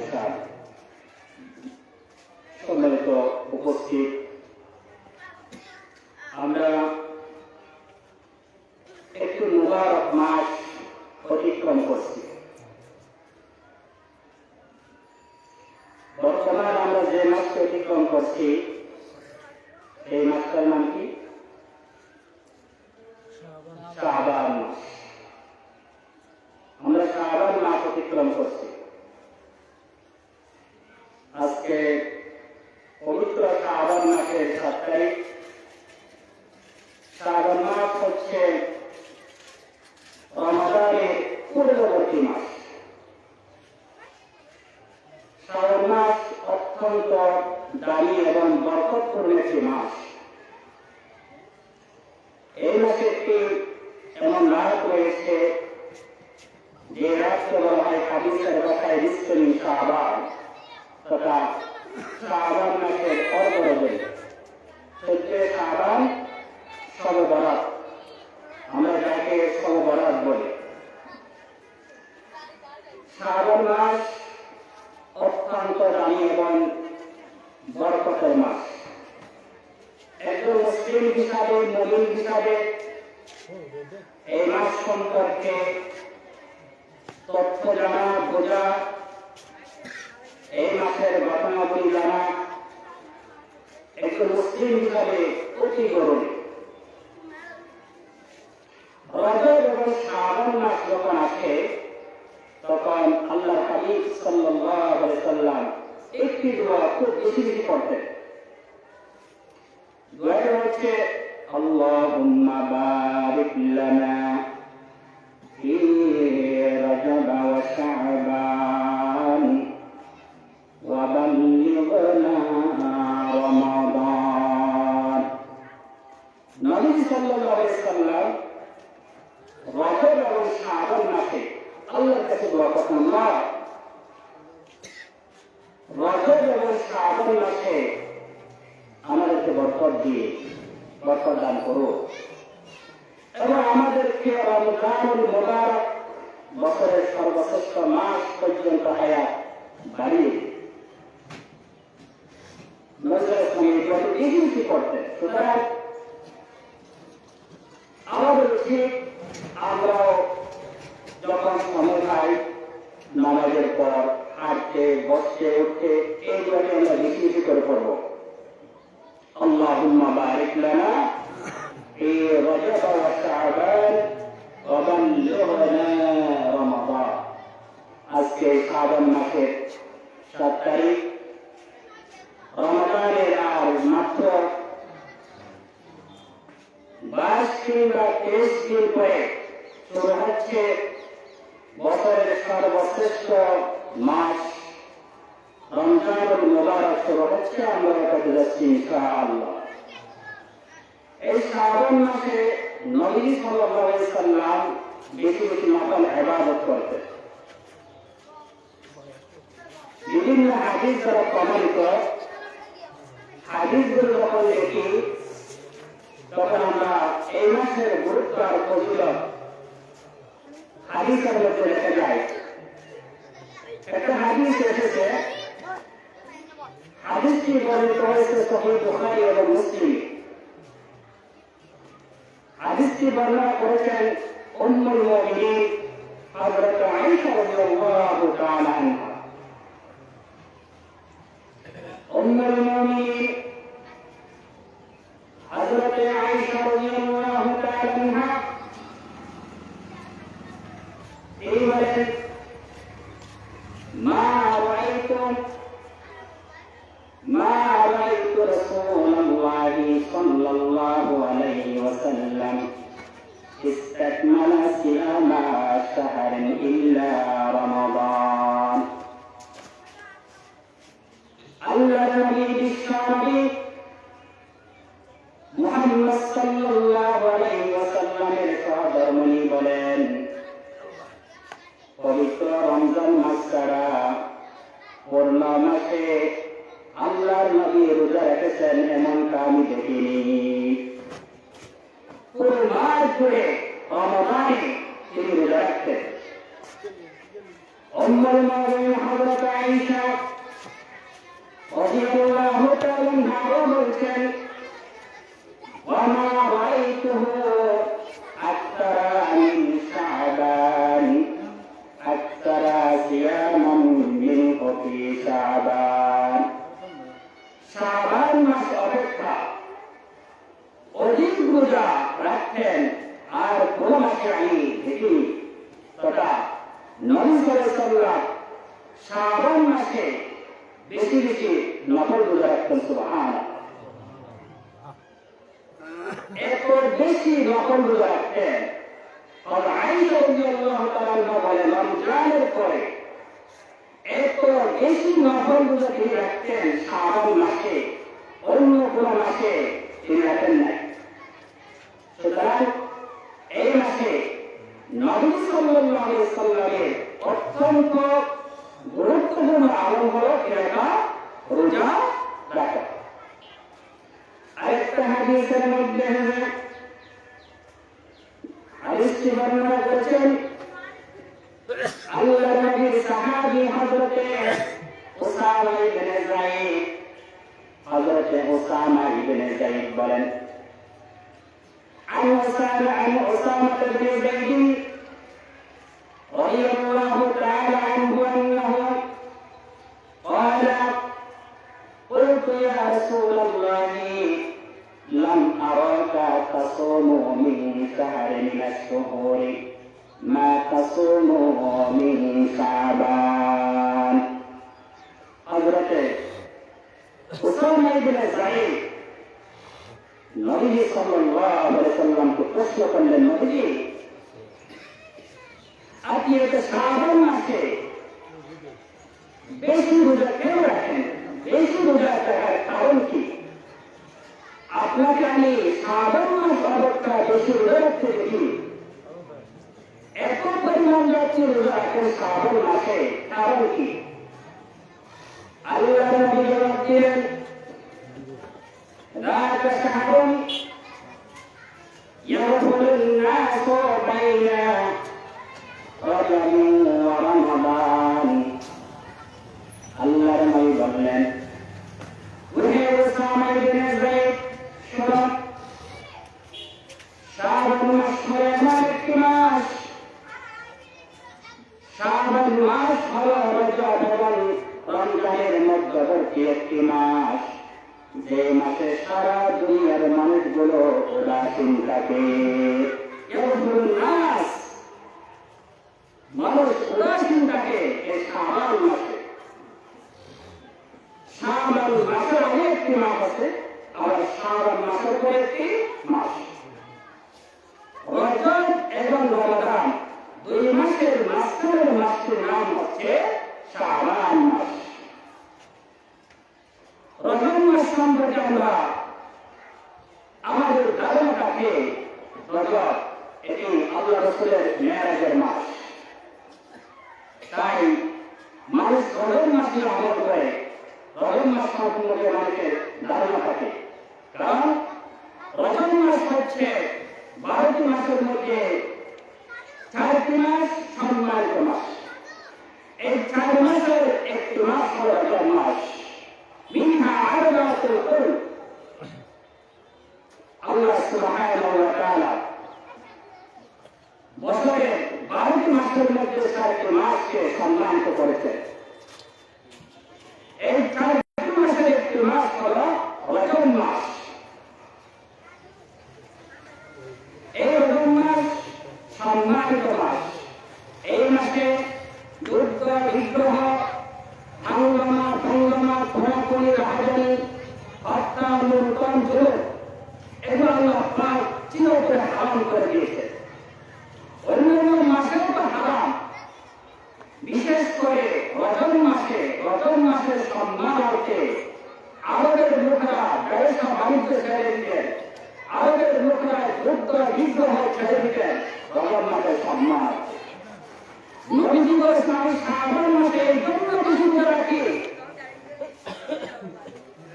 প্রতিষ্ঠান, সম্মানিত উপস্থিত, আমরা একটু মুবারক মাস অতিক্রম করছি। বর্তমানে আমরা যে মাসকে অতিক্রম করছি এই মাসটার নাম কি? শাবান মাস। আমরা শাবান মাস অতিক্রম করছি। আজকে পবিত্র শাবান মাসের 7 তারিখ। শাবান মাস হচ্ছে রমাদানের পূর্ববর্তী মাস। শাবান মাস অত্যন্ত দামি এবং বরকতপূর্ণ একটি মাস। এই মাসে একটি এমন রাত রয়েছে যে রাতকে বলা হয় হাদিসের কথায় রিসমিন শাবান, তথা শাবান মাসের অর্ধরজনী, 14 শাবান, শবে বরাত। আমরা যাকে শবে বরাত বলি। শাবান মাস অত্যন্ত দামি এবং বরকতের মাস। একজন মুসলিম হিসাবে, মুমিন হিসাবে এই মাস সম্পর্কে তথ্য জানা, বোঝা, এই মাসের ঘটনাবলী জানা একজন মুসলিম হিসাবে অতি জরুরি। রজব এবং শাবান মাস যখন আসে তখন আল্লাহ হাবিব সাল্লাল্লাহু আলাইহি সাল্লাম একটি দোয়া খুব বেশি বেশি করতেন। দোয়াটা হচ্ছে আল্লাহুম্মা বারিক লানা ফি রজব ওয়া শাবান ওয়া বাল্লিগনা রমাদান। নবী সাল্লাল্লাহু আলাইহি সাল্লাম রজব এবং শাবান মাসে আল্লাহর কাছে দোয়া করতেন, আল্লাহ রজব এবং শাবান মাসে আমাদেরকে বরকত দিয়ে বরকত দান করো এবং আমাদেরকে রমজানুল মুবারক, বছরের সর্বশ্রেষ্ঠ মাস পর্যন্ত হায়াত বাড়িয়ে নজরের সঙ্গে এগিয়ে করতেন। সুতরাং আমাদের উচিত আমরাও যখন সময় পাই নামাজের পর হাঁটতে, বসতে, উঠতে এইগুলোকে আমরা বেশি বেশি করে পড়বো। আল্লাহুম্মা বারিক লানা ফি রজব ওয়া শাবান ওয়া বাল্লিগনা রমাদান। আজকে শাবান মাসের 7 তারিখ। রমাদানের আর মাত্র 22 কিংবা 23 দিন পরে শুরু হচ্ছে বছরের সর্বশ্রেষ্ঠ মাস রমজানুল মুবারক শুরু হচ্ছে। আমরা এটাতে যাচ্ছি ইনশাআল্লাহ। এই শাবান মাসে নবী সাল্লাল্লাহু আলাইহি সাল্লাম বেশি বেশি নফল ইবাদত করতেন। বিভিন্ন হাদিস দ্বারা প্রমাণিত হাদিসগুলো যখন দেখি তখন আমরা এই মাসের গুরুত্ব আর ফজিলত হাদিসের মধ্যে দেখা যায়। একটা হাদিস এসেছে, হাদিসটি বর্ণিত হয়েছে সহিহ বুখারী এবং মুসলিম। হাদিসটি বর্ণনা করেছেন উম্মুল মুমিনিন হযরত আয়েশা রাদিয়াল্লাহু তাআলা আনহা। উম্মুল মুমিনিন হযরত আয়েশা রাদিয়াল্লাহু তাআলা আনহা এই বলেন, মা রাআইতু রাসূলুল্লাহি সাল্লাল্লাহু আলাইহি ওয়াসাল্লাম ইসতাকমালা সিয়ামা শাহরিন ইল্লা রমাদান। আল্লাহর নবী বিশ্বনবী মুহাম্মদ সাল্লাল্লাহু আলাইহি ওয়াসাল্লামের সহধর্মিণী বলেন, পবিত্র রমজান মাস ছাড়া পূর্ণ মাসে আল্লাহর নবী রোজা রেখেছেন এমনটা আমি দেখিনি। পুরো মাস জুড়ে রমাদানে তিনি রোজা রাখতেন। উম্মুল মুমিনিন হযরত আয়েশা শাবান মাসে বেশি বেশি নফল রোজা রাখতেন। সুবহানাল্লাহ, এত বেশি নফল রোজা রাখতেন। আয়েশা রাদিয়াল্লাহু তাআলা বলেন, রমজানের পরে এত বেশি নফল রোজা তিনি রাখতেন শাবান মাসে, অন্য কোন মাসে তিনি রাখেন নাই। সুতরাং এই মাসে নবী সাল্লাল্লাহু আলাইহি ওয়াসাল্লামের অত্যন্ত গুরুত্বপূর্ণ আমল হলো এটা রোজা রাখা। আরেকটা হাদিসের মধ্যে হাদিসটি বর্ণনা করেছেন আল্লাহর নবীর সাহাবী হযরতে উসামা ইবনে যায়েদ। হযরতে উসামা ইবনে যায়েদ বলেন, عن أسامة بن زيد رضي الله تعالى عنه أنه قال قلت يا رسول الله لم أراك تصوم من شهر من الشهور ما تصوم من شعبان। حضرت أسامة بن زيد নবীজি সাল্লাল্লাহু আলাইহি সাল্লামকে প্রশ্ন করলেন, নবীজি আপনি এটা শাবান মাসে বেশি রোজা কেন রাখেন? বেশি রোজা রাখার কারণ কি? আপনাকে আমি শাবান মাস অবস্থায় বেশি রোজা রাখতে দেখি, এত পরিমাণ যাচ্ছে রোজা রাখেন শাবান মাসে, কারণ কি? আল্লাহর নবী জবাব দিলেন, ذاك شهر يغفل الناس بين رجب ورمضان। আল্লাহর নবী বললেন, ওহে উসামা ইবনে যায়েদ, শোনো, শাবান মাস হলো এমন একটি মাস, শাবান মাস হলো রজব এবং রমজানের মধ্যবর্তী একটি মাস, যে মাসে সারা দুনিয়ার মানুষগুলো উদাসীন থাকে। মানুষ উদাসীন থাকে এই শাবান মাসে। শাবান মাসের আগে একটি মাস আছে, আবার শাবান মাসের পরে একটি মাস। রজব এবং রমাদান দুই মাসের মাঝখানের মাসটির নাম হচ্ছে শাবান মাস। রজব মাস সম্পর্কে আমরা আমাদের ধারণাটাকে, রজব এটি আল্লাহ রাসূলের মেরাজের মাস, তাই মানুষ রজব মাসে আমল করে, রজব মাস সম্পর্কে মানুষের ধারণা থাকে। কারণ রজব মাস হচ্ছে 12টি মাসের মধ্যে 4টি মাস সম্মানিত মাস। এই 4 মাসের একটি মাস হল রজব মাস। মিনহা আরবাতুল হুরুম, আল্লাহ সুবহানাহু ওয়া তাআলা বছরের 12টি মাসের মধ্যে 4টি মাসকে সম্মানিত করেছেন। এই 4টি মাসের একটি মাস হল রজব মাস। এই রজব মাস সম্মানিত মাস। এই মাসে যুদ্ধ বিগ্রহ, হাঙ্গামা ভঙ্গামা, খোলাখুলি, রাহাজানি, হত্যা, লুণ্ঠন, জুলুম এগুলো আল্লাহ পাক চিরতরে হারাম করে দিয়েছে। অন্যান্য মাসেও তো হারাম, বিশেষ করে রজব মাসে, রজব মাসের সম্মানার্থে আরবের লোকেরা ব্যবসা বাণিজ্য ছেড়ে দিতেন, আরবের লোকেরা যুদ্ধ বিগ্রহ ছেড়ে দিতেন রজব মাসের সম্মান। নবীজি বলেছেন, আমি শাবান মাসে এই জন্য বেশি রোজা রাখি,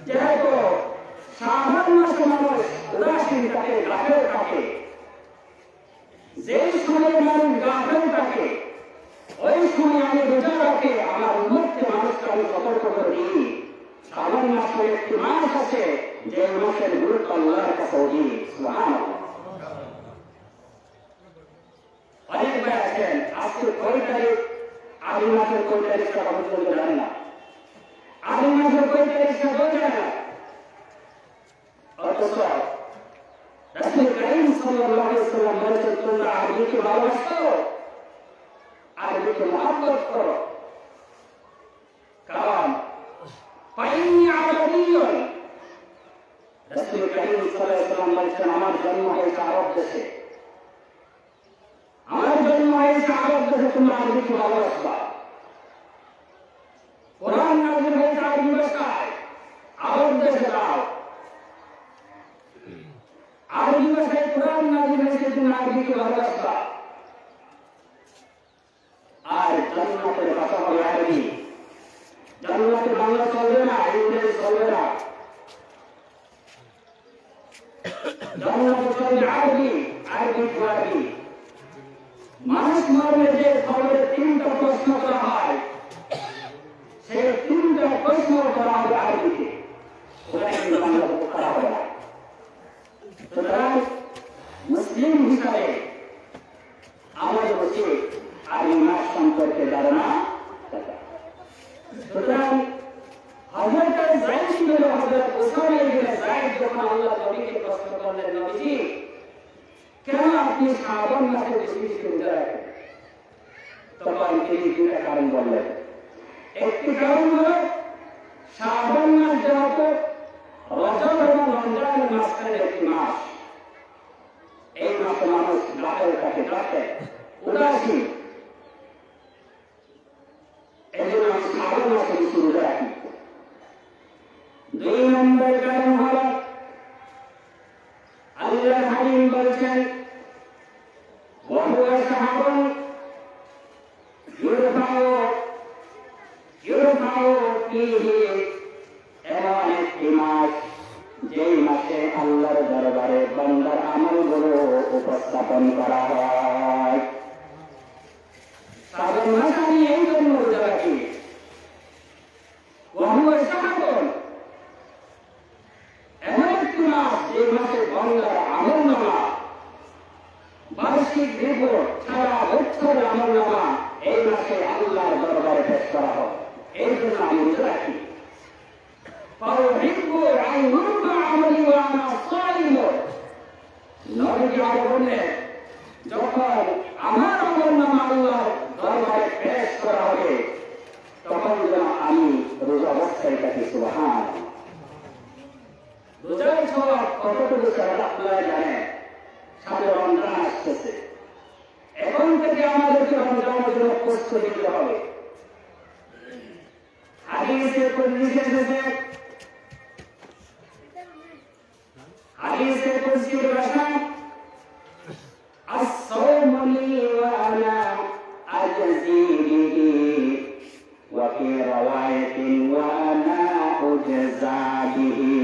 যেহেতু শাবান মাসে মানুষ উদাসীন থাকে, গাফেল থাকে। যে সময় মানুষ গাফেল থাকে, ওই সময় আমি রোজা রাখি, আমার উম্মতকে মানুষকে আমি সতর্ক করে দিই। শাবান মাসে একটি মাস আছে যে মাসের গুরুত্ব আল্লাহর কাছে অধিক। সুবহানাল্লাহ। অনেক ভাই আছেন আজকে কয় তারিখ, আগামী মাসের কয় তারিখ তারা পর্যন্ত জানে না, আগামী মাসের কয় তারিখ তারা জানে না। অথচ রাসূল কারীম সাল্লাল্লাহু আলাইহি ওয়াসাল্লাম বলেছেন, তোমরা আরবিকে ভালোবাসো, আরবিকে মহব্বত করো। আরবিয়্যুন রাসূল করিম সাল্লাল্লাহু আলাইহি ওয়াসাল্লাম বলেছেন আমার জন্ম হয়েছে আরব দেশে, আমার জন্ম হয়েছে আরব দেশে, তোমরা আরবিকে ভালোবাসবা। কোরআন নাযিল হয়েছে আরবি ভাষায়, আরব দেশে দাও। আরবি ভাষায় কোরআন নাযিল হয়েছে, তোমরা আরবিকে ভালোবাসবা। আর জান্নাতের ভাষা হবে আরবি। জান্নাতে বাংলা চলবে না, ইংরেজি চলবে না, জান্নাতে চলবে আরবি, আরবি আরবি। মানুষ মরলে যে খবরে 3টা প্রশ্ন করা হয়, সেই 3টা প্রশ্ন করা হবে আরবিতে, ওরা কিন্তু বাংলাতে করা হবে না। সুতরাং মুসলিম হিসাবে আমাদের উচিত আরবি মাস সম্পর্কে ধারণা থাকা। সুতরাং হযরত যায়েদ বিন হযরত উসামা ইবনে যায়েদ যখন আল্লাহ নবীকে প্রশ্ন করলেন, নবীজি কেন আপনি শাবান মাসে বেশি বেশি রোজা রাখেন? তখন তিনি 2টা কারণ বললেন। একটি কারণ হলো শাবান মাস যেহেতু রজব এবং রমজানের মাঝখানে একটি মাস, এই মাসে মানুষ গাফেল থাকে, উদাসীন, এই জন্য আমি শাবান মাসে বেশি রোজা রাখি। 2 নম্বর কারণ হল আল্লাহ হালিম বলছেন وهو شهر يرفع فيه এমন একটি মাস যেই মাসে আল্লাহর দরবারে বান্দার আমলগুলো উপস্থাপন করা হয়। শ্রাবণ মাস আমি এই জন্য রোজা রাখি, وهو شهر এমন একটি মাস যে মাসে বান্দার আমলনামা, বার্ষিক রিপোর্ট, সারা বছরের আমলনামা এই মাসে আল্লাহর দরবারে পেশ করা হয়। এই জন্য আমি রোজা রাখি। নবীজি আরো বললেন, যখন আমার আমলনামা আল্লাহর দরবারে পেশ করা হবে তখন যেন আমি রোজা অবস্থায় থাকি। সুবহান। রোজার সওয়াব কতটুকু আপনারা জানেন? সামনে রমজান আসতেছে, এখন থেকে আমাদেরকে রমজানের জন্য প্রস্তুতি নিতে হবে। হাদিসে কুদসি এসেছে, হাদিসে কুদসির ভাষা আস-সাওমু লি ওয়া আনা আজজি বিহি ওয়া ফি রাওয়ায়াতিন ওয়া আনা উজজা বিহি।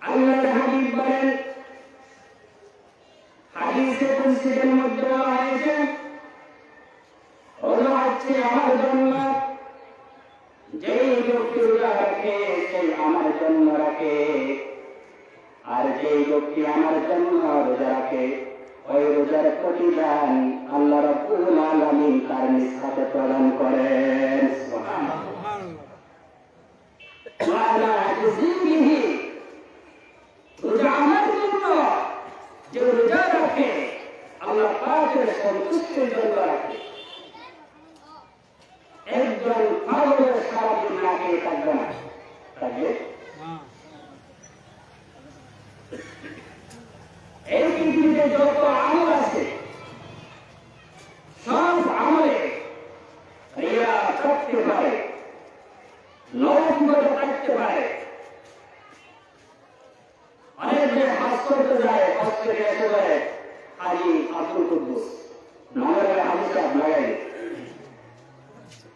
আল্লাহর হাবিব বলেন, হাদিসে কুদসির মধ্যে বলা হয়েছে, রোজা হচ্ছে আমার জন্য, যেই ব্যক্তি রোজা রাখে সেই আমার জন্য রাখে, আর যেই ব্যক্তি আমার জন্য রোজা রাখে ওই রোজার প্রতিদান আল্লাহ রাব্বুল আলামিন তার নিজ হাতে প্রদান করেন। রোজা আমার জন্য, যে রোজা রাখে আল্লাহ পাকের সন্তুষ্টির জন্য রাখে। একজন পাগলের সারাদিন না খেয়ে থাকবে না, থাকবে। এই পৃথিবীতে যত আমল আছে সব আমলে রিয়া থাকতে পারে, লৌকিকতা থাকতে পারে। অনেক যে হাস করতে যায়, হাস করে এসে বলে হাজি আব্দুল কুদ্দুস নামের হাজি সাহেব লাগাই,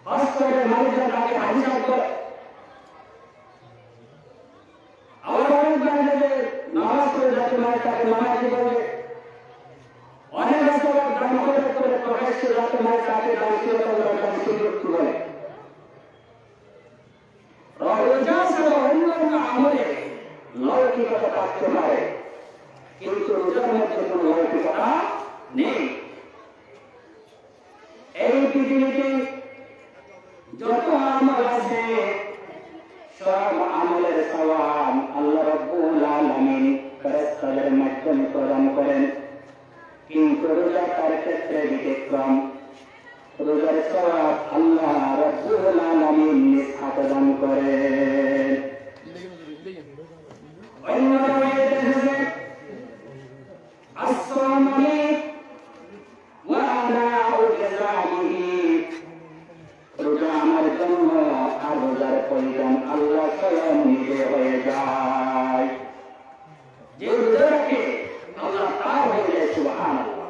হাস করে মানুষরা তাকে হাজি সাহেব করে। আবার অনেক জায়গায় যে নামাজ করে যাকে মায়ের তাকে নামাজি বলবে, অনেক আছে দান করে প্রকাশ্যে যাকে মায়ের তাকে দানশীলতা বলে। রোজা ছাড়া অন্যান্য আমলে লৌকিকতা থাকতে পারে, কিন্তু রোজার মধ্যে কোন লৌকিকতা নেই। এই পৃথিবীতে যত আমল আছে সব আমলের সওয়াব আল্লাহ রাব্বুল আলামিন ফেরেশতাদের মাধ্যমে প্রদান করেন, কিন্তু রোজা তার ক্ষেত্রে ব্যতিক্রম। রোজার সওয়াব আল্লাহ রাব্বুল আলামিন নিজ হাতে দান করেন। পরিজন আল্লাহ স্বয়ং নিজে হয়ে যায়। যে রোজা রাখে আল্লাহ তার হয়ে যায়। সুবহানাল্লাহ।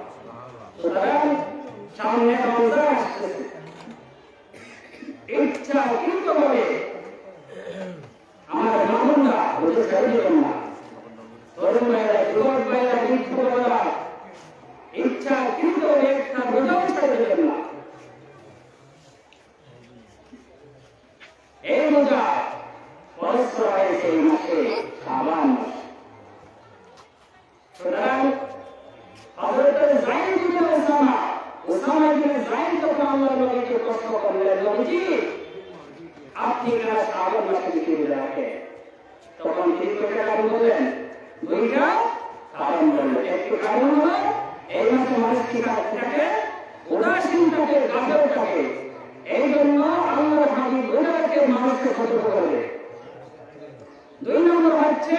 সুতরাং সামনে রমজান আসতেছে, ইচ্ছা কিন্তু বলে আমার মামুনরা রোজা ছেড়ে দেবেন না। তরুণ ভাইয়েরা, যুবক ভাইয়েরা, বৃদ্ধ ভাইয়েরা, ইচ্ছা কিন্তু একটা রোজাও ছেড়ে দেবেন না। এই রোজা পবিত্র হয়েছে এই মাসে, শাবান মাস। সুতরাং হযরত যায়েদ ইবনে উসামা ইবনে যায়েদ যখন আল্লাহর নবীকে প্রশ্ন করলেন, নবীজি আপনি কেন শাবান মাসে বেশি রোজা রাখেন? তখন তিনি কয়টা কারণ বললেন? দুইটা কারণ বললেন। একটি কারণ হলো এই মাসে মানুষ কি থাকে? উদাসীন থাকে, গাফেল থাকে। এই জন্য আল্লাহর হাবিব রোজা রেখে মানুষকে সতর্ক করবে। দুই নম্বর হচ্ছে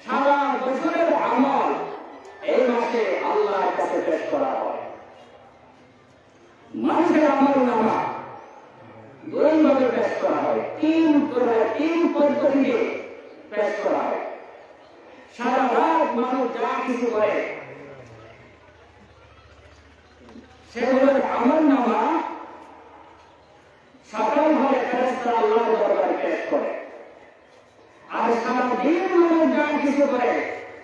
সারা বছরের আমল এই মাসে আল্লাহর কাছে পেশ করা হয়। মানুষের আমল নামা দুই ভাবে পেশ করা হয়, তিন পদ্ধতিতে পেশ করা হয়। সারা রাত মানুষ যা কিছু করে সেগুলোর আমল নামা সফলভাবে ফেরেশতারা আল্লাহর দরবারে পেশ করে। আর সারা দিন মানুষ যা কিছু করে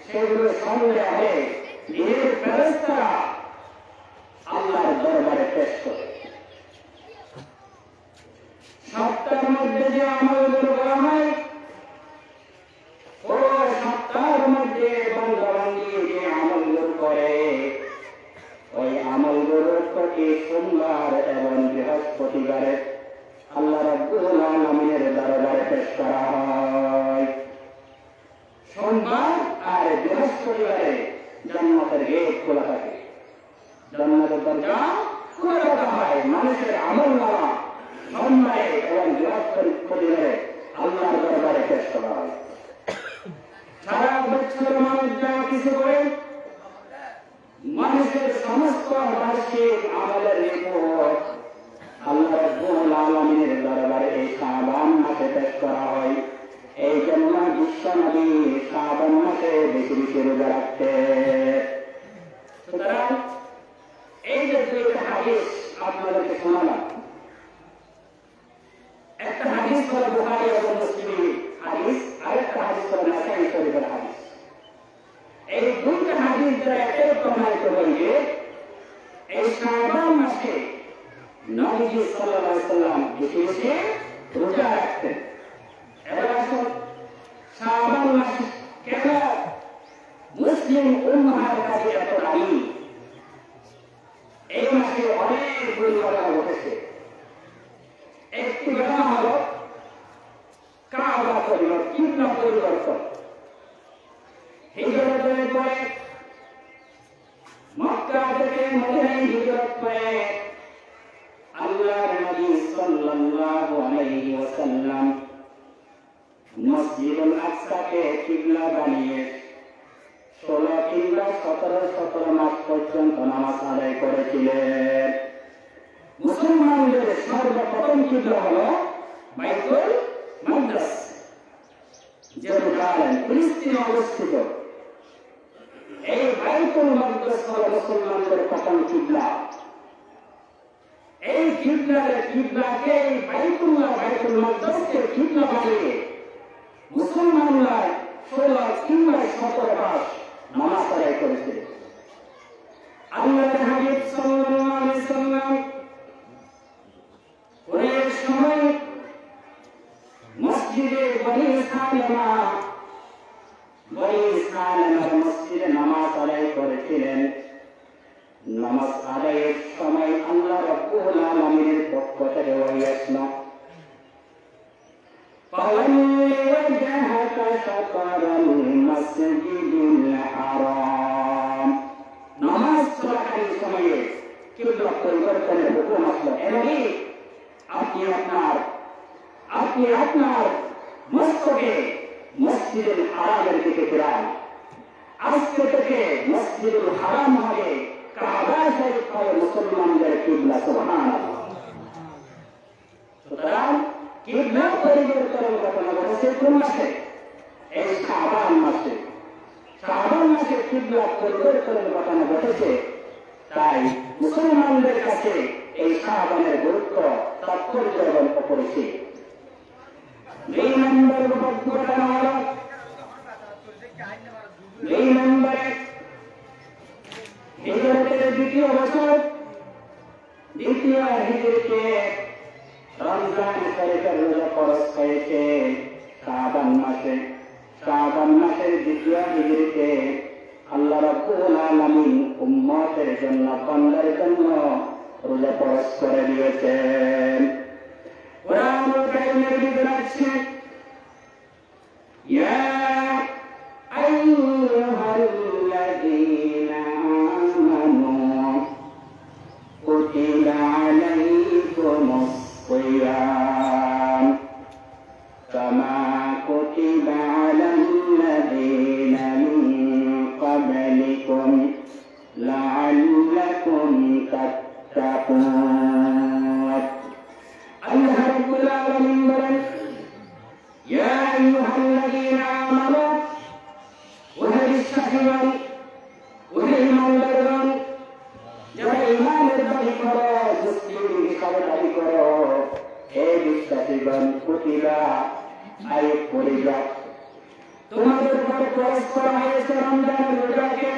সেগুলো সন্দেহে দিনের ফেরেশতারা আল্লাহর দরবারে পেশ করে। সপ্তাহের মধ্যে যে আমলগুলো করা হয়, পুরো সপ্তাহের মধ্যে বান্দাবান্দি যে আমলগুলো করে, ওই আমলগুলোর প্রতি সোমবার এবং বৃহস্পতিবারে আল্লাহ রাব্বুল আলামিনের দরবারে পেশ করা হয়। সোমবার আর বৃহস্পতিবারে জান্নাতের গেট খোলা থাকে, জান্নাতের দরজা খোলা রাখা হয়। মানুষের আমলনামা সোমবারে এবং বৃহস্পতিবারে আল্লাহর দরবারে পেশ করা হয়। সারা বছর মানুষ যা কিছু করে, মানুষের সমস্ত বার্ষিক আমলের রিপোর্ট আল্লাহ রাব্বুল আলামিনের দরবারে এই শাবান মাসে পেশ করা হয়। এই জন্য বিশ্বনবী শাবান মাসে বেশি বেশি রোজা রাখতে। সুতরাং এই যে দুইটা হাদিস আপনাদেরকে শোনালাম, একটা হাদিস হলো বুখারী এবং মুসলিমের হাদিস, আরেকটা হাদিস হলো নাসাঈ শরীফের হাদিস। এই দুইটা হাদিস দ্বারা এটাই প্রমাণিত হয় যে এই শাবান মাসে নবীজি সাল্লাল্লাহু আলাইহি ওয়াসাল্লাম বেশি বেশি রোজা রাখতেন। এবার আসুন, শাবান মাস কেন মুসলিম উম্মাহর কাছে এত দামি? এই মাসে অনেকগুলো ঘটনা ঘটেছে। একটি ঘটনা হলো কাবা কিবলা পরিবর্তন। হিজরতের পরে মক্কা থেকে মদিনায় হিজরত করে আল্লাহর নবী সাল্লাল্লাহু আলাইহি ওয়াসাল্লাম মসজিদুল আকসাকে কিবলা বানিয়ে 16 কিংবা 17 মাস পর্যন্ত নামাজ আদায় করেছিলেন। মুসলমানদের সর্বপ্রথম কিবলা হলো বাইতুল মাকদাস, জেরুজালেম, ফিলিস্তিনে অবস্থিত। এই বাইতুল মাকদাস হলো মুসলমানদের প্রথম কিবলা। এই কিবলাকে বাইতুল মাকদাসকে কিবলা বানিয়ে মুসলমানরা 16 কিংবা 17 মাস নামাজ আদায় করেছিল। আল্লাহর হাবিব সাল্লাল্লাহু আলাইহি ওয়াসাল্লাম ওই সময় মসজিদে বনি সালেমার মসজিদে নামাজ আদায় করেছিলেন। নামাজ আদায়ের সময় আল্লাহ রাব্বুল আলামিনের পক্ষ থেকে ওহী আসলো, ফাওয়াল্লি ওয়াজহাকা শাতরাল মাসজিদিল হারাম। নামাজ চলাকালীন সময়ে কিবলা পরিবর্তনের হুকুম আসলো। এমনি আপনি আপনার মস্তকে মসজিদুল হারামের দিকে ফিরান। আজকে থেকে মসজিদুল হারাম হবে কাবা শরীফ হবে মুসলমানদের কিবলা। সুবহানাল্লাহ। সুতরাং কিবলা পরিবর্তনের ঘটনা ঘটেছে কোন মাসে? এই শাবান মাসে। শাবান মাসে কিবলা পরিবর্তনের ঘটনা ঘটেছে। তাই মুসলমানদের কাছে এই শাবানের গুরুত্ব তাৎপর্য এবং অপরিসীম। 2 নম্বর ঘটনা হল 2 নম্বরে হিজরতের দ্বিতীয় বছর, দ্বিতীয় হিজরিতে রমজান শরীফের রোজা ফরজ হয়েছে শাবান মাসে। শাবান মাসের দ্বিতীয় হিজরিতে আল্লাহ রাব্বুল আলামিন উম্মতের জন্য, বান্দার জন্য রোজা ফরজ করে দিয়েছেন। কোরআনুল কারীমের ভিতরে আছে, ইয়া আইয়ুহাল্লাযীনা আমানু কুতিবা আলাইকুমুস সিয়াম কামা কুতিবা আলাল্লাযীনা মিন ক্বাবলিকুম লাআল্লাকুম তাত্তাকুন। আল্লাহ রাব্বুল আলামিন বলেন, ইয়া আইয়ুহাল্লাযীনা আমানু, ওহে বিশ্বাসীগণ, ওহে ঈমানদারগণ, যারা ঈমানের দাবি করো, মুসলিম হিসাবে দাবি করো, হে বিশ্বাসীগণ, কুতিবা আইয়ুব পরিজাত, তোমাদের উপর ফরজ করা হয়েছে রমজানের রোজাকে।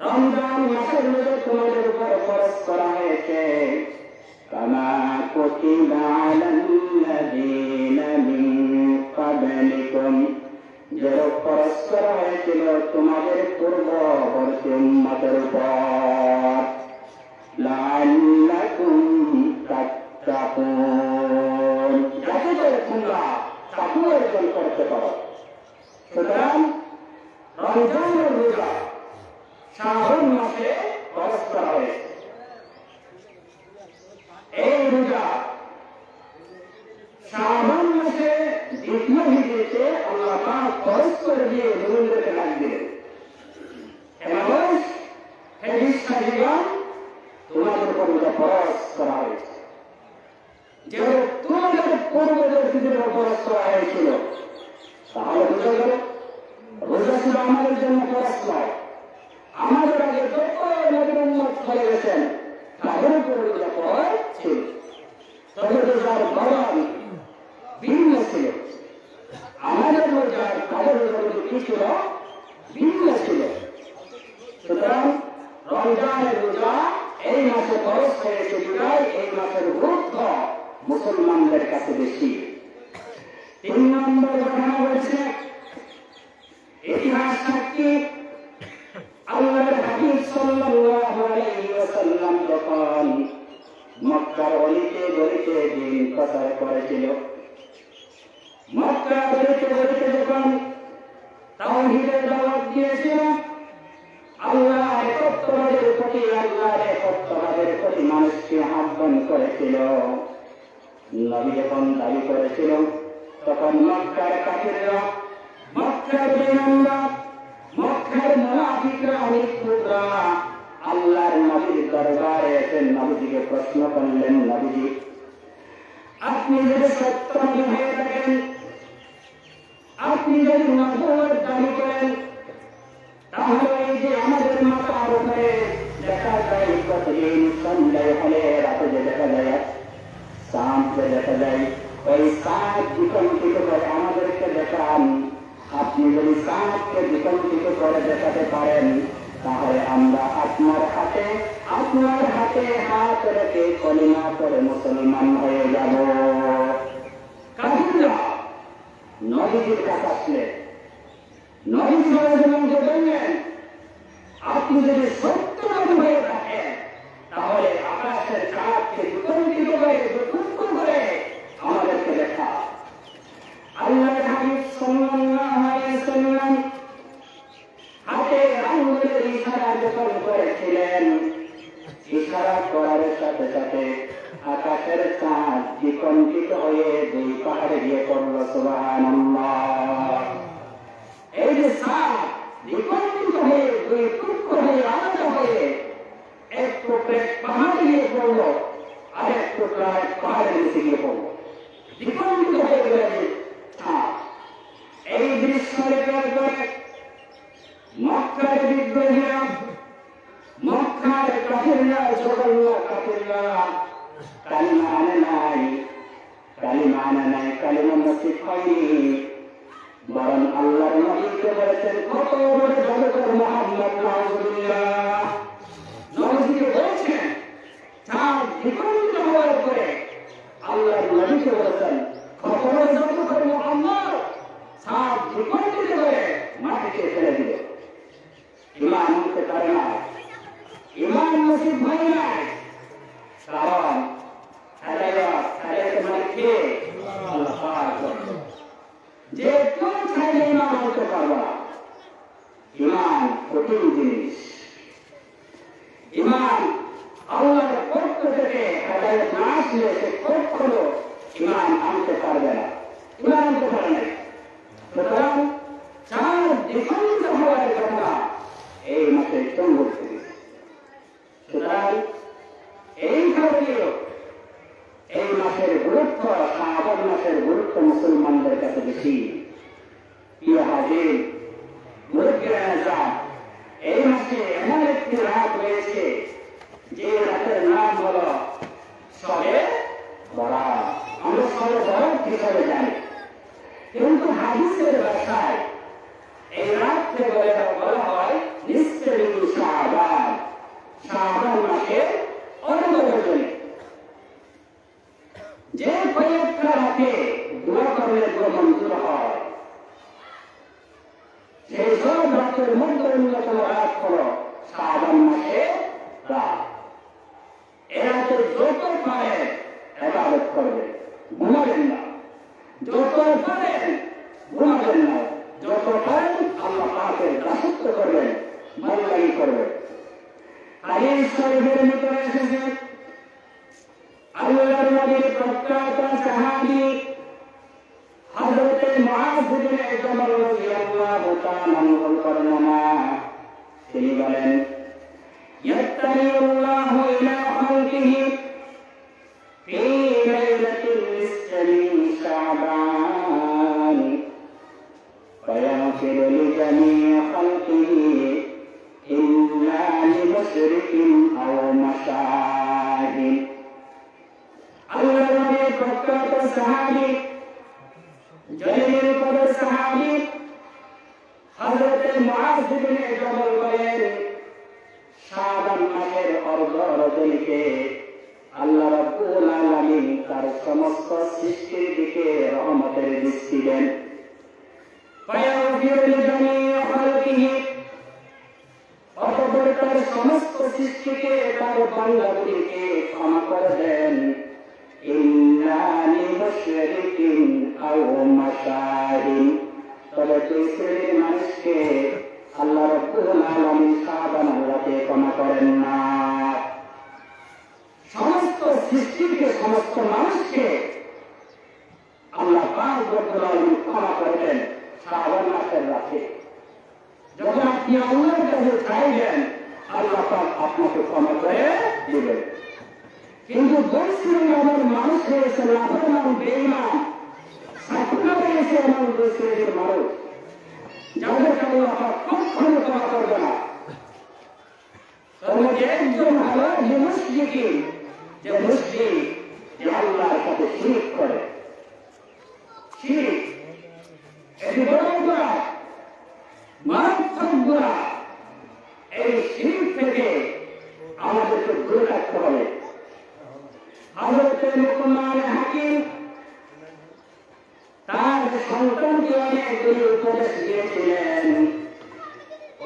রমজান মাসের রোজা তোমাদের উপর ফরজ করা হয়েছে কামা কুতিবা আলাল্লাযীনা মিন ক্বাবলিকুম, যেরূপ ফরজ করা হয়েছিল তোমাদের পূর্ববর্তী উম্মতের উপর, লাআল্লাকুম তাত্তাকুন, যাতে করে তোমরা তাকওয়া অর্জন করতে পারো। সুতরাং রমজানের রোজা শাবান মাসে ফরজ করা হয়েছে। এই রোজা শাবান মাসে দ্বিতীয় হিজরিতে আল্লাহ পাক ফরজ করে দিয়ে মুমিনদেরকে ডাক দিলেন, হে বিশ্বাসীগণ, তোমাদের উপর রোজা ফরজ করা হয়েছে, যে তোমাদের পূর্ববর্তীদের উপর ফরজ করা হয়েছিল। তাহলে বুঝা গেল রোজা শুধু আমাদের জন্য ফরজ নয়, আমাদের আগে যত নবীর উম্মত চলে গেছেন তাদের উপর রোজা ফরজ ছিল। তবে রোজার ধরন ভিন্ন ছিল। আমাদের রোজার তাদের রোজার মধ্যে কি ছিল? ভিন্ন ছিল। সুতরাং রমজানের রোজা এই মাসে ফরজ হয়েছে বিধায় এই মাসের গুরুত্ব মুসলমানদের কাছে বেশি। 3 নম্বর ঘটনা বলছে, ইতিহাস সাক্ষী, আল্লাহর হাবিব সাল্লাল্লাহু আলাইহি ওয়াসাল্লাম যখন মক্কার অলিতে গলিতে দিন প্রচার করেছিল, মক্কার অলিতে গলিতে যখন তাওহীদের দাওয়াত দিয়েছিল, আল্লাহর একত্ববাদের প্রতি, আল্লাহর একত্ববাদের প্রতি মানুষকে আহ্বান করেছিল, নবী যখন দাবি করেছিল, তখন মক্কার কাফিররা, মক্কার বেঈমানরা, মক্কার মুনাফিকরা, মিথ্যুকরা আল্লাহর নবীর দরবারে এসে নবীজিকে প্রশ্ন করলেন, নবীজি, আপনি যদি সত্য নবী হয়ে থাকেন, আপনি যদি নবুয়ত দাবি করেন, তাহলে এই যে আমাদের মাথার উপরে দেখা যায় প্রতিদিন সন্ধ্যায় হলে রাতে যে দেখা যায় চাঁদ দেখা যায়, ওই চাঁদ বিকম্পিত করে আমাদেরকে দেখান। আপনি যদি চাঁদকে বিকম্পিত করে দেখাতে পারেন, তাহলে আমরা আপনার হাতে হাত রেখে কলিমা করে মুসলমান হয়ে যাব। কাফিররা নবীজির কাছে আসলে নবীজি বললেন, আপনি যদি সত্য নবী হয়ে থাকেন, তাহলে আকাশের চাঁদকে বিকম্পিত করে আমাদেরকে দেখা। আল্লাহর হাবিব সাল্লাল্লাহু আলাইহি ওয়াসাল্লাম হাতে আঙ্গুলের ইশারা যখন করেছিলেন, ইশারা করার সাথে সাথে আকাশের চাঁদ বিকম্পিত হয়ে 2 পাহাড়ে গিয়ে পড়ল। সুবহানাল্লাহ। এই যে চাঁদ বিকম্পিত হয়ে 2 টুকরো হয়ে আলাদা হয়ে এক টুকরে পাহাড়ে গিয়ে পড়ল, আর এক টুকরা পাহাড়ের নিচে গিয়ে পড়ল। কালিমা আনা নাই, কালিমা নসিব হয়নি, বরং আল্লাহর নবীকে বলেছেন কত বড় জগতের মুহাম্মদ নাউজুবিল্লাহ। নবীকে বলছেন চাঁদ দ্বিখণ্ডিত হওয়ার পরে আল্লাহর নবীকে বলেছেন কত বড় জগতের মুহাম্মদ, চাঁদ দ্বিখণ্ডিত করে মাটিতে ফেলে দিবে। ইমান আনতে পারে না, ইমান নসিব হয় নাই, কারণ যে কেউ চাইলে ইমান হতে পারবে না। ইমান কঠিন জিনিস, ইমান আল্লাহর পক্ষ থেকে হেদায়েত না আসলে সে কখনো ইমান আনতে পারবে না, ইমান আনতে পারে নাই। সুতরাং চাঁদ দ্বিখণ্ডিত হওয়ার ঘটনা এই মাসে সংঘটিত। সুতরাং এই কারণেও এই মাসের গুরুত্ব, শাবান মাসের গুরুত্ব মুসলমানদের কাছে বেশি। প্রিয় হাজির, মুরব্বিরা, এই মাসে এমন একটি রাত রয়েছে যে রাতের নাম হল শবে বরাত। আমরা শবে বরাত হিসাবে জানি, কিন্তু হাদিসের ভাষায় এই রাতকে বলা হয় নিসফে মিন শাবান, শাবান মাসের অর্ধরজনী। যে কয়েকটা রাতে দোয়া করলে দোয়া মঞ্জুর হয়, সেই সব রাতের মধ্যে অন্যতম রাত হল শাবান মাসের রাত। এ রাতে যত পারেন ইবাদত করবেন, ঘুমাবেন না, যত পারেন ঘুমাবেন না, যত পারেন আল্লাহ পাকের দাসত্ব করবেন, বন্দেগী করবেন। হাদিস শরীফের ভিতরে এসেছে আল্লাহর নবীর প্রখ্যাত সাহাবী হযরত মুআয ইবনে জাবাল রাদিয়াল্লাহু তাআলা বর্ণনা, তিনি বলেন ইয়াত্তারিউল্লাহু ইলা খালকিহি ফি লাইলাতিল নিসফি মিন শাবান ফায়াগফিরু লিজামিই খালকিহি ইল্লা লিমুশরিকিন আও মাশাহিন। আল্লাহর নবীর প্রখ্যাত সাহাবী, জলিলুল কদর সাহাবী হযরত মুআয ইবনে জাবাল বলেন, শাবান মাসের অর্ধরজনীতে আল্লাহ রাব্বুল আলামিন তার সমস্ত সৃষ্টির দিকে রহমতের দৃষ্টি দেন। ফায়াগফিরু লিজামিই খালকিহি, অতঃপর তার সমস্ত সৃষ্টিকে, তার বান্দাগুলিকে ক্ষমা করে দেন। ইল্লা লিমুশরিকিন আও মাশাহিন, তবে দুই শ্রেণীর মানুষকে আল্লাহ রাব্বুল আলামিন শাবান রাতে ক্ষমা করেন না। সমস্ত সৃষ্টিকে, সমস্ত মানুষকে আল্লাহ পাক রব্বুল আলামিন ক্ষমা করে দেন শাবান মাসের রাতে। যখন আপনি আল্লাহর কাছে চাইবেন, আল্লাহ পাক আপনাকে ক্ষমা করে দিবেন। কিন্তু দুই শ্রেণীর মানুষ রয়েছে, নাফরমান, বেঈমান, সাফল্য রয়েছে এমন দুই শ্রেণীর মানুষ যাদেরকে আল্লাহ পাক কখনো ক্ষমা করবে না। তার মধ্যে একজন হল যে মুশরিক, যে আল্লাহর সাথে শিরক করে। শিরক এটি বড় অপরাধ, মারাত্মক গুনাহ। এই শিরক থেকে আমাদেরকে দূরে থাকতে হবে। হযরত লুকমান হাকিম তার সন্তানকে অনেকগুলি উপদেশ দিয়েছিলেন।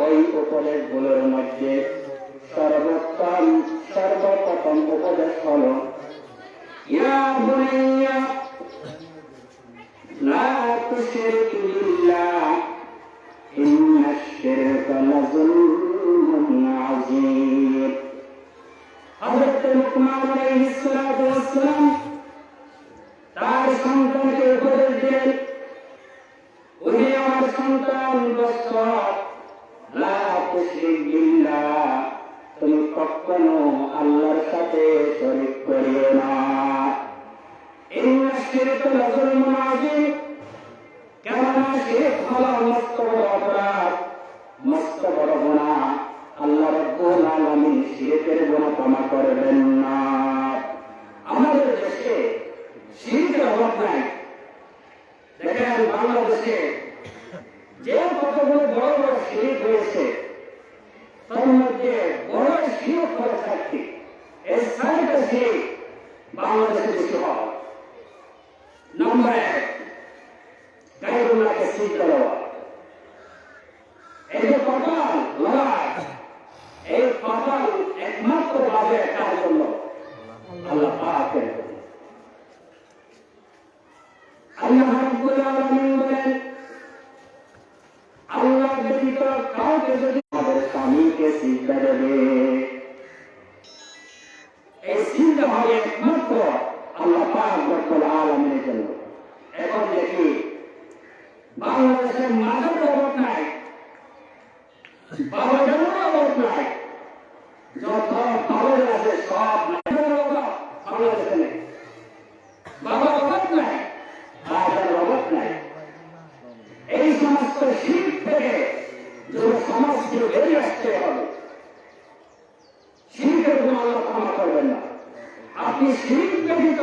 ওই উপদেশগুলোর মধ্যে সর্বপ্রথম উপদেশ হল ইয়া বুনাইয়া লা তুশরিক বিল্লাহ ইন্নাশ শিরকা লাযুলমুন আযীম। হযরত লুকমান আলাইহিস সালাতু ওয়াস সালাম তার সন্তানকে উপদেশ দিলেন, ওহে আমার সন্তান, লা তুশরিক বিল্লাহ, তুমি কখনো আল্লাহর সাথে শরীক করিও না। ইন্নাশ শিরকা লাযুলমুন আযীম, কেননা শিরক হলো মস্ত বড় অপরাধ, মস্ত বড় গুনাহ। আল্লাহ রাব্বুল আলামিন শিরকের গুনাহ ক্ষমা করবেন না। আমাদের দেশে শিরকের অভাব নাই। দেখেন বাংলাদেশে যে কতগুলো বড় বড় শিরিক হয়েছে তার মধ্যে বড় শিরক হলো চারটি। এই চারটা শিরিক বাংলাদেশে বেশি হয়। নম্বর 1, গায়রুল্লাহকে সিজদা দেওয়া। এই যে কপাল লড়াই, এই কপাল একমাত্র ভাবে কার জন্য? আল্লাহ পাকের জন্য। আল্লাহ রাব্বুল আলামিন বলেন, আল্লাহ ব্যতীত কাউকে যদি আমাদের স্বামীকে সিজদা দেবে, এই সিজদা হবে একমাত্র আল্লাহ পাক রব্বুল আলামিনের জন্য। এখন দেখি বাংলাদেশে মাঝের অভাব নাই, বাবাদের অভাব নাই, যত বাবার আছে সব বাংলাদেশে নেই। বাবার অভাব নাই, বাবার অভাব নাই। এই সমস্ত শিরক থেকে যদি সমাজকে বেরিয়ে আসতে হবে, শিরকের গুণ আল্লাহ ক্ষমা করবেন না। আপনি শিরক ব্যতীত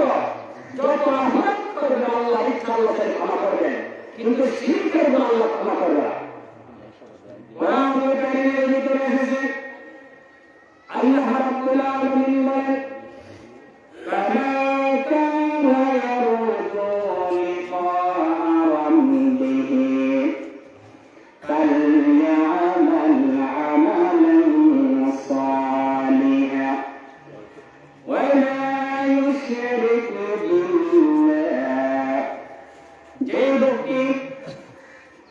যত আহ্বান করবেন আল্লাহ ইচ্ছা আল্লাহ ক্ষমা করবেন, কিন্তু শিরকের গুণ আল্লাহ ক্ষমা করবেন না। কোরআনুল কারীমের ভিতরে এসেছে আল্লাহ রাব্বুল আলামিন বলেন, কামা কানা ইয়ারজু লিকা রাব্বিহি ফালইআমাল আমালান সালিহান ওয়া লা ইউশরিক বিল্লাহ। যে ব্যক্তি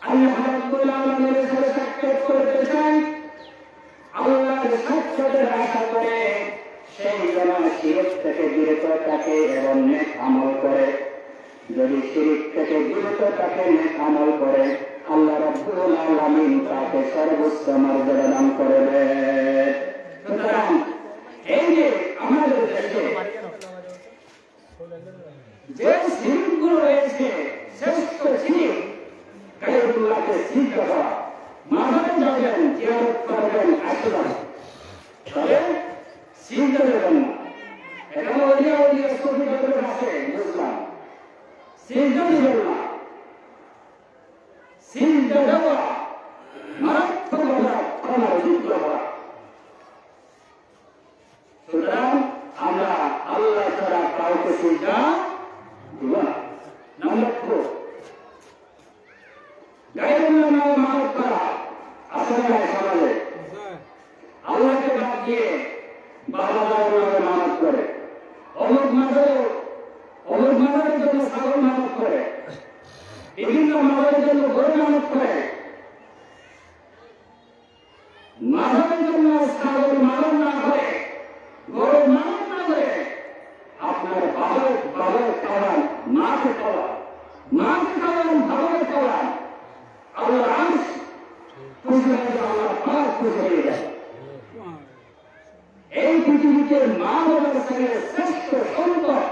আল্লাহ রাব্বুল আলামিনের সাথে সাক্ষাৎ করতে চায়, আল্লাহর সাক্ষাতের আশা করে, সেই যেন শিরক থেকে বিরত থাকে এবং নেক আমল করে। যদি শিরক থেকে বিরত থাকে, নেক আমল করে, আল্লাহ রাব্বুল আলামিন তাকে সর্বোচ্চ মর্যাদা দান করবে। সুতরাং এই যে আমাদের দেশে যে শিরকগুলো রয়েছে, শ্রেষ্ঠ শিরক গায়রুল্লাহকে সিজদা করা। মাজারে যাবেন, জিয়ারত করবেন, আসবেন, তবে সিজদা দেবেন না। এখানে ওলিয়া ওলিয়া সফি যতগুলো আছে বুঝলাম, সিজদা দিবেন না। সিজদা দেওয়া মারাত্মক অপরাধ, ক্ষমার যোগ্য অপরাধ। সুতরাং আমরা আল্লাহ ছাড়া কাউকে সিজদা দিব না। নম্বর 2, গায়রুল্লাহ নামে মানত করা আছে না সমাজে? আল্লাহকে বাদ দিয়ে বাবা গায়রুল্লাহকে মানত করে, অমুক মাজারের জন্য ছাগল মানত করে, বিভিন্ন মাজারের জন্য গরু মানত করে। মাজারের জন্য ছাগল মানত না করে, গরু মানত না করে, আপনার বাবার খাওয়ান, মাকে খাওয়ান, বাবাকে খাওয়ান। আল্লাহর আরশ খুশি হয়ে যায়, আল্লাহর পাক খুশি হয়ে যায়। এই পৃথিবীতে মা বাবার সঙ্গে শ্রেষ্ঠ সম্পদ,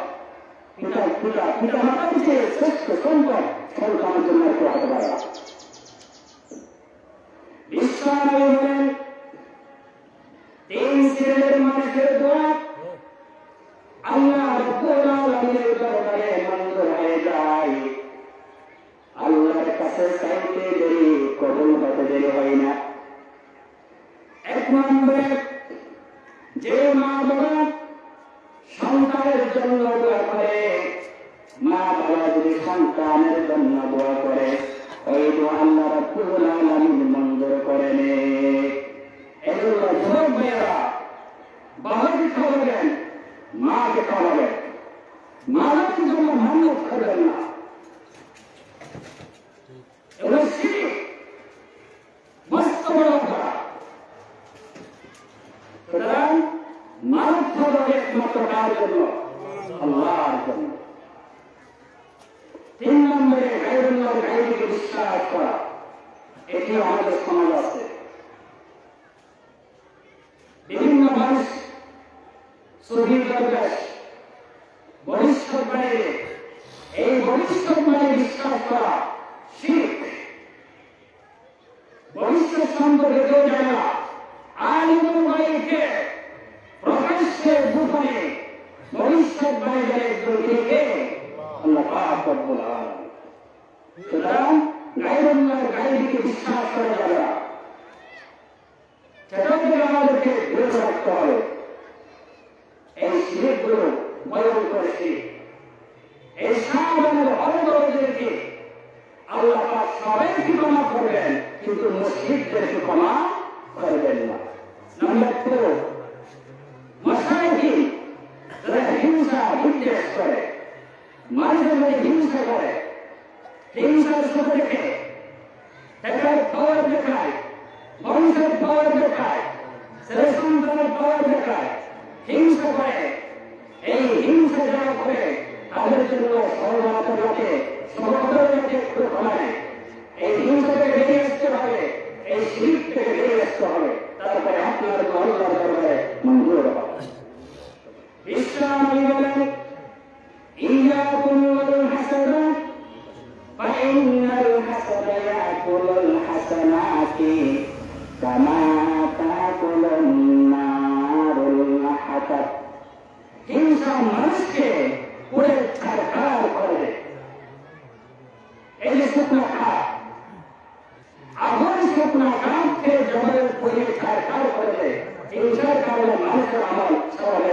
পিতা মাতার চেয়ে শ্রেষ্ঠ সম্পদ সন্তানের জন্য কেউ হতে পারে না। বিশ্বনবী বলেন, 3 শ্রেণীর মানুষের দোয়া আল্লাহ রাব্বুল আলামিনের দরবারে মঞ্জুর হয়ে যায়। আল্লাহর কাছে চাইতে দেরি, কবুল হতে দেরি হয় না। 1 নম্বরে, যে মা বাবা সন্তানের জন্য দোয়া করে, মা বাবা যদি সন্তানের জন্য দোয়া করে, ওই দোয়া আল্লাহ রাব্বুল আলামিন মঞ্জুর করে নেয়। এজন্য যুবক ভাইয়েরা, বাবাকে খাওয়াবেন, মাকে খাওয়াবেন, মাকে জন্য মান্যত করবেন না। এগুলো শিরক, মস্ত বড় অপরাধ। সুতরাং মানত হবে একমাত্র কার জন্য? আল্লাহর জন্য। 3 নম্বরে, গায়রুল্লাহর গায়রকে বিশ্বাস করা। এটি আমাদের সমাজ আছে। বিভিন্ন মানুষ সুফি দরবেশ, ভবিষ্যৎ বাইরে, এই ভবিষ্যৎ বাইরে বিশ্বাস করা শিরক। ভবিষ্যৎ সম্পর্কে কেউ জানে না। আলিমুল গায়বকে প্রকাশ্যে গোপনে ভবিষ্যৎ বাইরে একজনকে আল্লাহ পাক রব্বুল আলামিন। সুতরাং গায়রুল্লাহর গায়রিকে বিশ্বাস করা যাবে না, সেটা থেকে আমাদেরকে বিরত রাখতে হবে। এই শিরকগুলো ভয়ঙ্কর শিরক, এই সাধারণ অবৈধদেরকে আল্লাহ পাক সবাইকে ক্ষমা করবেন, কিন্তু মুশরিকদেরকে ক্ষমা করবেন না। নাম্বার 2, মুশরিকিন যারা হিংসা বিদ্বেষ করে, মানুষের মধ্যে হিংসা করে, হিংসার সুখে দেখে টাকার পাওয়ার দেখায়, বংশের পাওয়ার দেখায়, ছেলে সন্তানের পাওয়ার দেখায়, হিংসা করে। এই হিংসা যারা করে তাদের জন্য সর্বনাথের রাখে, সর্বদলের রাখে একটু ক্ষমায়। এই হিংসা থেকে বেরিয়ে আসতে হবে, এই শিরক থেকে বেরিয়ে আসতে হবে, তারপরে আপনার আল্লাহর দরবারে মঞ্জুর হবে। ইসলাম বলেন ইয়াকুল হাসানাত ফাইন্নাল হাসানা ইয়াকুলুল হাসানাতি কামা তাকুলুন নারুল হাতাব। হিংসা মানুষকে পুড়ে ছারখার করে দেয়। এই যে শুকনো খাট, আগুন শুকনো কাঠকে জলের পুড়ে ছারখার করে দেয়। হিংসার কারণে মানুষের আমল সব